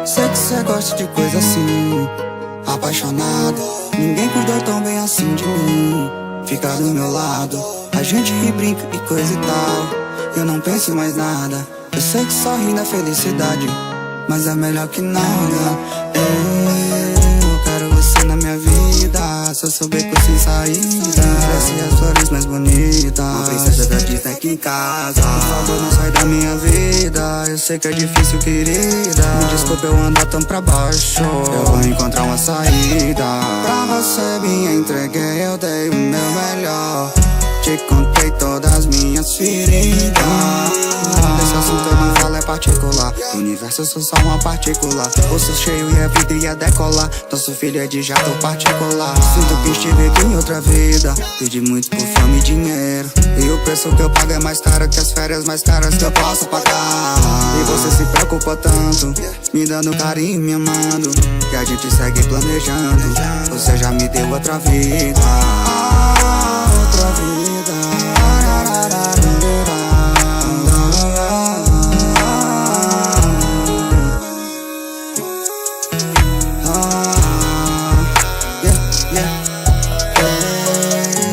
Sei que cê gosta de coisa assim, apaixonado. Ninguém cuidou tão bem assim de mim. Fica do meu lado, a gente ri, brinca e coisa e tal. Eu não penso em mais nada. Eu sei que sorri na felicidade, mas é melhor que nada. Eu quero você na minha vida. Se eu souber que eu sem saída, merece as flores mais bonitas, uma princesa da Disney aqui em casa. Por favor, não sai da minha vida. Eu sei que é difícil, querida. Me desculpa eu andar tão pra baixo. Eu vou encontrar uma saída. Pra você me entreguei, eu dei o meu melhor. Te contei todas as minhas feridas. Desse assunto eu não falo, é particular. Do universo eu sou só uma partícula. Bolso cheio e a vida ia decolar. Nosso filho é de jato particular. Sinto que estive aqui em outra vida. Pedi muito por fama e dinheiro, e o preço que eu pago é mais caro que as férias mais caras que eu posso pagar. E você se preocupa tanto, me dando carinho e me amando, que a gente segue planejando. Você já me deu outra vida. Outra vida.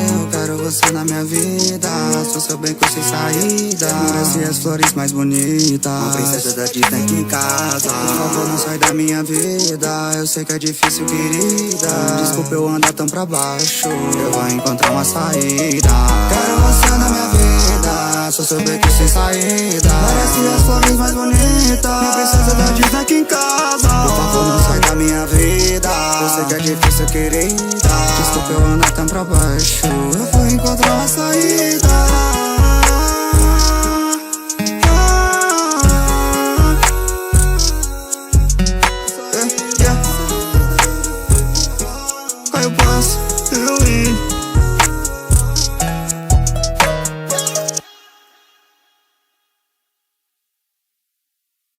Eu quero você na minha vida. Sou seu bem com sem saída, merece as flores mais bonitas, uma princesa da Disney aqui em casa. Por favor, não sai da minha vida. Eu sei que é difícil, querida. Desculpa eu andar tão pra baixo. Eu vou encontrar uma saída. Quero você na minha vida. Sou seu beco sem saída, merece as flores mais bonitas, minha princesa da Disney aqui em casa. Por favor, não sai da minha vida. Eu sei que é difícil, querida. Desculpa eu andar tão pra baixo. Eu vou encontrar uma saída.